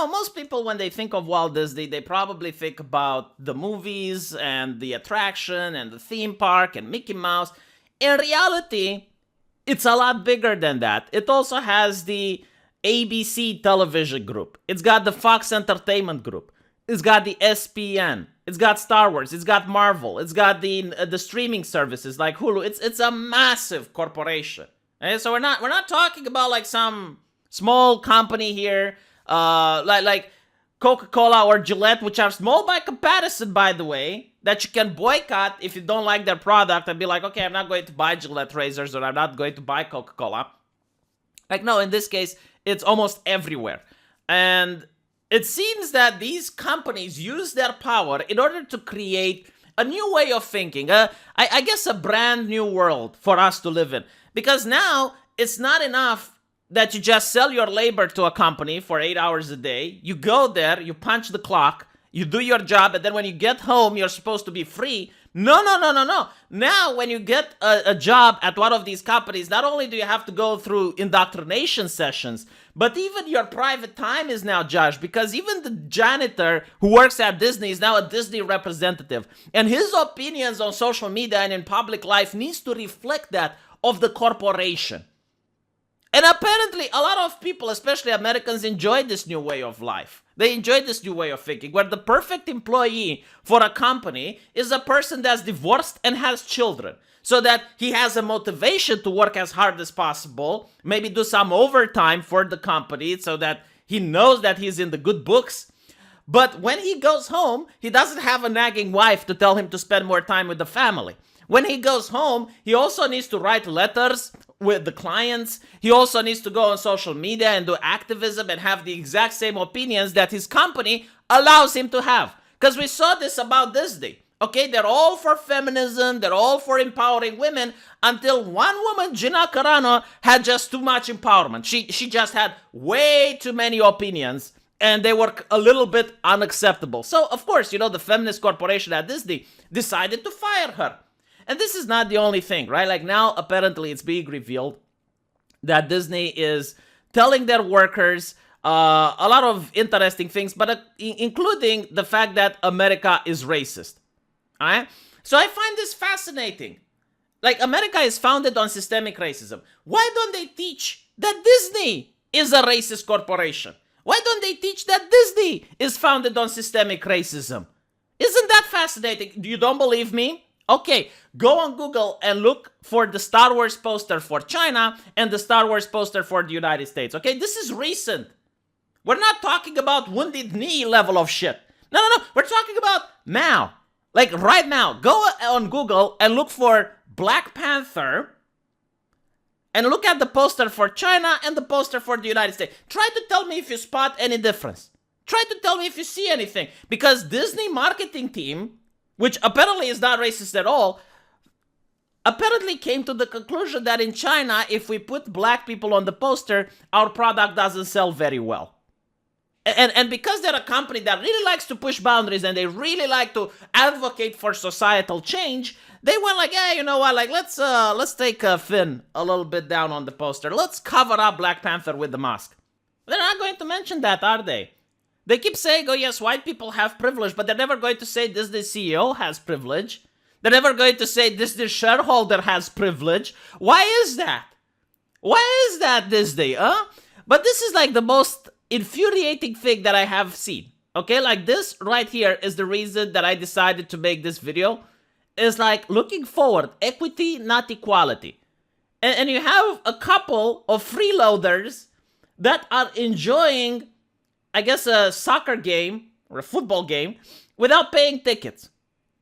most people, when they think of Walt Disney, they probably think about the movies and the attraction and the theme park and Mickey Mouse. In reality, it's a lot bigger than that. It also has the ABC television group. It's got the Fox Entertainment group. It's got the SPN. It's got Star Wars. It's got Marvel. It's got the streaming services like Hulu. It's a massive corporation. Okay? So we're not talking about like some small company here, like Coca-Cola or Gillette, which are small by comparison, by the way, that you can boycott if you don't like their product and be like, okay, I'm not going to buy Gillette razors or I'm not going to buy Coca-Cola. Like, no, in this case, it's almost everywhere. And it seems that these companies use their power in order to create a new way of thinking, I guess a brand new world for us to live in. Because now it's not enough that you just sell your labor to a company for 8 hours a day. You go there, you punch the clock, you do your job, and then when you get home, you're supposed to be free. No. Now, when you get a job at one of these companies, not only do you have to go through indoctrination sessions, but even your private time is now judged, because even the janitor who works at Disney is now a Disney representative. And his opinions on social media and in public life needs to reflect that of the corporation. And apparently, a lot of people, especially Americans, enjoy this new way of life. They enjoy this new way of thinking, where the perfect employee for a company is a person that's divorced and has children, so that he has a motivation to work as hard as possible, maybe do some overtime for the company so that he knows that he's in the good books. But when he goes home, he doesn't have a nagging wife to tell him to spend more time with the family. When he goes home, he also needs to write letters with the clients. He also needs to go on social media and do activism and have the exact same opinions that his company allows him to have. Because we saw this about Disney. Okay, they're all for feminism, they're all for empowering women, until one woman, Gina Carano, had just too much empowerment. She just had way too many opinions, and they were a little bit unacceptable. So, of course, the feminist corporation at Disney decided to fire her. And this is not the only thing, right? Like now, apparently, it's being revealed that Disney is telling their workers a lot of interesting things, but including the fact that America is racist. All right? So I find this fascinating. Like, America is founded on systemic racism. Why don't they teach that Disney is a racist corporation? Why don't they teach that Disney is founded on systemic racism? Isn't that fascinating? You don't believe me? Okay, go on Google and look for the Star Wars poster for China and the Star Wars poster for the United States. Okay, this is recent. We're not talking about Wounded Knee level of shit. No. We're talking about now. Like right now. Go on Google and look for Black Panther and look at the poster for China and the poster for the United States. Try to tell me if you spot any difference. Try to tell me if you see anything. Because Disney marketing team, which apparently is not racist at all, apparently came to the conclusion that in China, if we put black people on the poster, our product doesn't sell very well. And because they're a company that really likes to push boundaries and they really like to advocate for societal change, they went like, yeah, you know what, like let's take Finn a little bit down on the poster. Let's cover up Black Panther with the mask. They're not going to mention that, are they? They keep saying, oh yes, white people have privilege, but they're never going to say Disney CEO has privilege. They're never going to say Disney shareholder has privilege. Why is that? Why is that, Disney, huh? But this is like the most infuriating thing that I have seen. Okay, like this right here is the reason that I decided to make this video. Is like looking forward, equity, not equality. And you have a couple of freeloaders that are enjoying, I guess, a soccer game or a football game without paying tickets.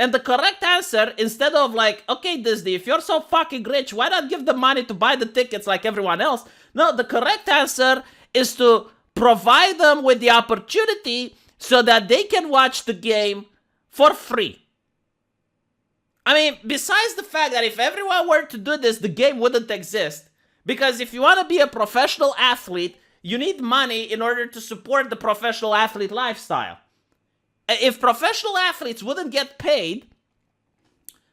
And the correct answer, instead of like, okay, Disney, if you're so fucking rich, why not give them money to buy the tickets like everyone else? No, the correct answer is to provide them with the opportunity so that they can watch the game for free. I mean, besides the fact that if everyone were to do this, the game wouldn't exist. Because if you want to be a professional athlete, you need money in order to support the professional athlete lifestyle. If professional athletes wouldn't get paid,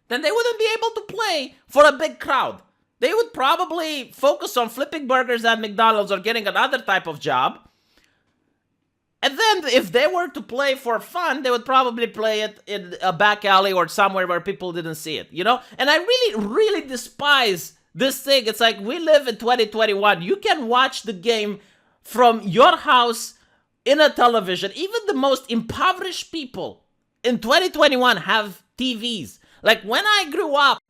then they wouldn't be able to play for a big crowd. They would probably focus on flipping burgers at McDonald's or getting another type of job. And even if they were to play for fun, they would probably play it in a back alley or somewhere where people didn't see it, you know? And I really, really despise this thing. It's like, we live in 2021. You can watch the game from your house in a television. Even the most impoverished people in 2021 have TVs. Like, when I grew up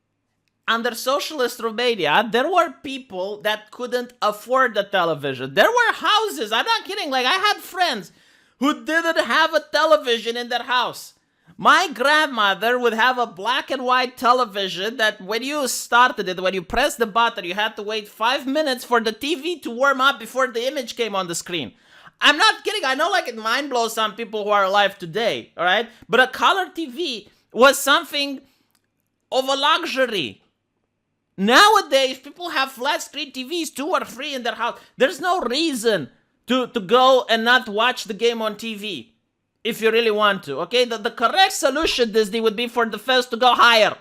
under socialist Romania, there were people that couldn't afford a television. There were houses, I'm not kidding, like I had friends who didn't have a television in their house. My grandmother would have a black and white television that when you started it, when you pressed the button, you had to wait 5 minutes for the TV to warm up before the image came on the screen. I'm not kidding. I know, like, it mind blows some people who are alive today, all right? But a color TV was something of a luxury. Nowadays, people have flat screen TVs, 2 or 3 in their house. There's no reason to go and not watch the game on TV if you really want to, okay? The correct solution, Disney, would be for the feds to go higher.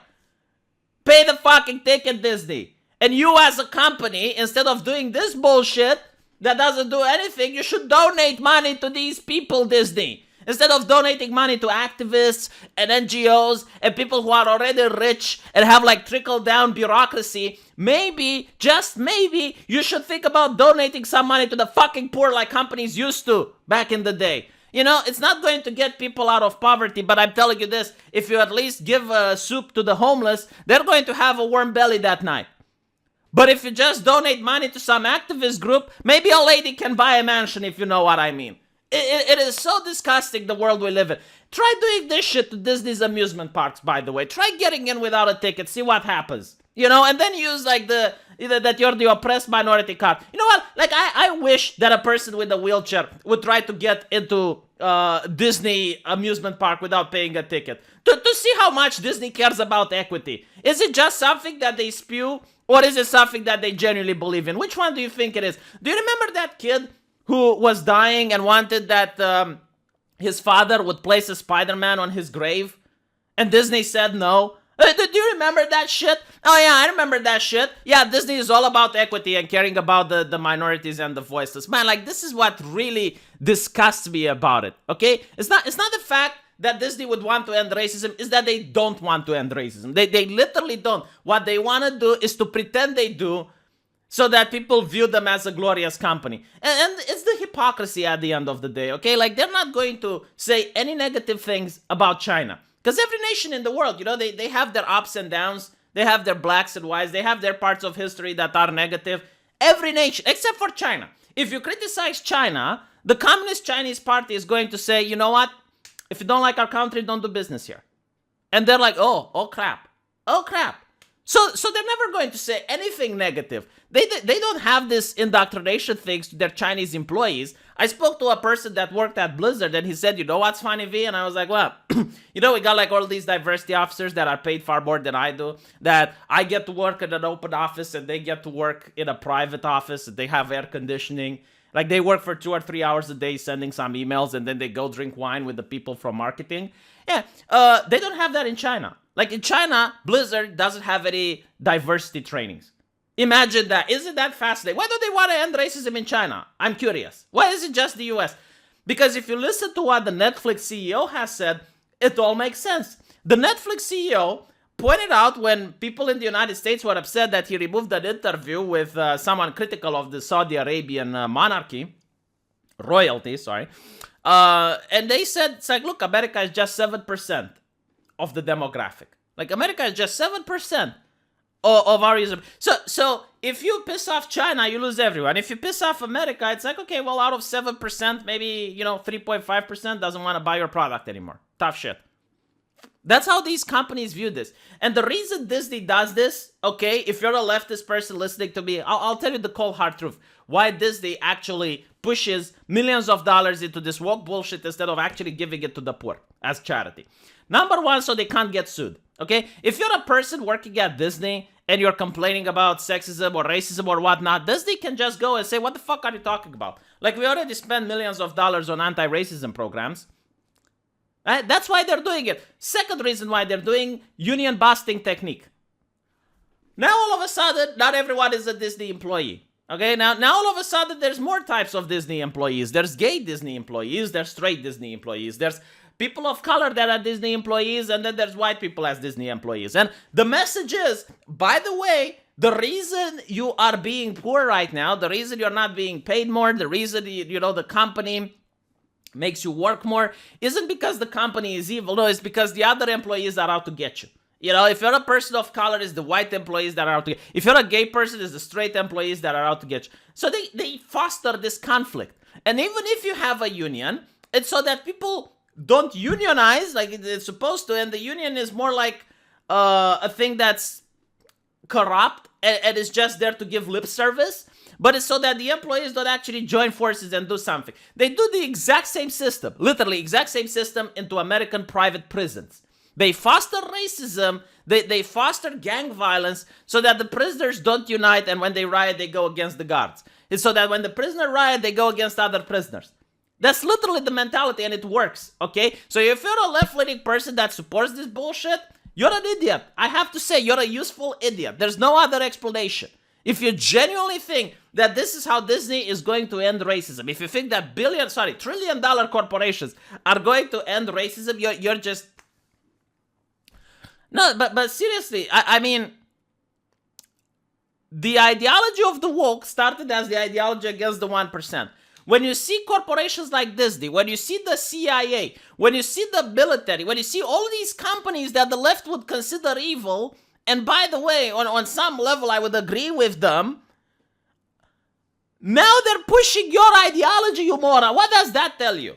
Pay the fucking ticket, Disney. And you as a company, instead of doing this bullshit that doesn't do anything, you should donate money to these people, Disney. Instead of donating money to activists and NGOs and people who are already rich and have like trickle-down bureaucracy, maybe, just maybe, you should think about donating some money to the fucking poor like companies used to back in the day. You know, it's not going to get people out of poverty, but I'm telling you this, if you at least give soup to the homeless, they're going to have a warm belly that night. But if you just donate money to some activist group, maybe a lady can buy a mansion, if you know what I mean. It is so disgusting, the world we live in. Try doing this shit to Disney's amusement parks, by the way. Try getting in without a ticket, see what happens. You know, and then use like either that you're the oppressed minority card. You know what? Like, I wish that a person with a wheelchair would try to get into Disney amusement park without paying a ticket. To see how much Disney cares about equity. Is it just something that they spew, or is it something that they genuinely believe in? Which one do you think it is? Do you remember that kid who was dying and wanted that his father would place a Spider-Man on his grave? And Disney said no. Do you remember that shit? Oh yeah, I remember that shit. Yeah, Disney is all about equity and caring about the minorities and the voiceless. Man, like, this is what really disgusts me about it, okay? It's not the fact that Disney would want to end racism, is that they don't want to end racism. They literally don't. What they want to do is to pretend they do, so that people view them as a glorious company. And it's the hypocrisy at the end of the day, okay? Like, they're not going to say any negative things about China. Because every nation in the world, you know, they have their ups and downs. They have their blacks and whites. They have their parts of history that are negative. Every nation, except for China. If you criticize China, the Communist Chinese Party is going to say, you know what? If you don't like our country, don't do business here. And they're like, oh crap. So they're never going to say anything negative. They don't have this indoctrination things to their Chinese employees. I spoke to a person that worked at Blizzard, and he said, you know what's funny, V? And I was like, well, you know, we got like all these diversity officers that are paid far more than I do, that I get to work in an open office and they get to work in a private office. They have air conditioning. Like, they work for 2 or 3 hours a day sending some emails, and then they go drink wine with the people from marketing. Yeah, they don't have that in China. Like, in China, Blizzard doesn't have any diversity trainings. Imagine that. Isn't that fascinating? Why do they want to end racism in China? I'm curious. Why is it just the US? Because if you listen to what the Netflix CEO has said, it all makes sense. The Netflix CEO pointed out when people in the United States were upset that he removed an interview with someone critical of the Saudi Arabian royalty, and they said, it's like, look, America is just 7% of the demographic. Like, America is just 7% of our users. So if you piss off China, you lose everyone. If you piss off America, it's like, okay, well, out of 7%, maybe, 3.5% doesn't want to buy your product anymore. Tough shit. That's how these companies view this. And the reason Disney does this, okay, if you're a leftist person listening to me, I'll tell you the cold hard truth. Why Disney actually pushes millions of dollars into this woke bullshit instead of actually giving it to the poor as charity. Number one, so they can't get sued, okay? If you're a person working at Disney and you're complaining about sexism or racism or whatnot, Disney can just go and say, what the fuck are you talking about? Like, we already spent millions of dollars on anti-racism programs. Right? That's why they're doing it. Second reason why they're doing union busting technique. Now all of a sudden, not everyone is a Disney employee. Okay, now all of a sudden there's more types of Disney employees. There's gay Disney employees, there's straight Disney employees, there's people of color that are Disney employees, and then there's white people as Disney employees. And the message is, by the way, the reason you are being poor right now, the reason you're not being paid more, the reason the company makes you work more, isn't because the company is evil. No, it's because the other employees are out to get you. If you're a person of color, it's the white employees that are out to get you. If you're a gay person, it's the straight employees that are out to get you. So they foster this conflict. And even if you have a union, it's so that people don't unionize like it's supposed to, and the union is more like a thing that's corrupt and is just there to give lip service. But it's so that the employees don't actually join forces and do something. They do the exact same system, literally exact same system into American private prisons. They foster racism, they foster gang violence so that the prisoners don't unite, and when they riot, they go against the guards. It's so that when the prisoner riot, they go against other prisoners. That's literally the mentality, and it works, okay? So if you're a left-leaning person that supports this bullshit, you're an idiot. I have to say, you're a useful idiot. There's no other explanation. If you genuinely think that this is how Disney is going to end racism, if you think that trillion-dollar corporations are going to end racism, you're just... No, but seriously, I mean, the ideology of the woke started as the ideology against the 1%. When you see corporations like Disney, when you see the CIA, when you see the military, when you see all these companies that the left would consider evil, and by the way, on some level I would agree with them, now they're pushing your ideology, you moron. What does that tell you?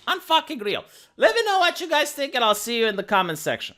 Unfucking real. Let me know what you guys think, and I'll see you in the comment section.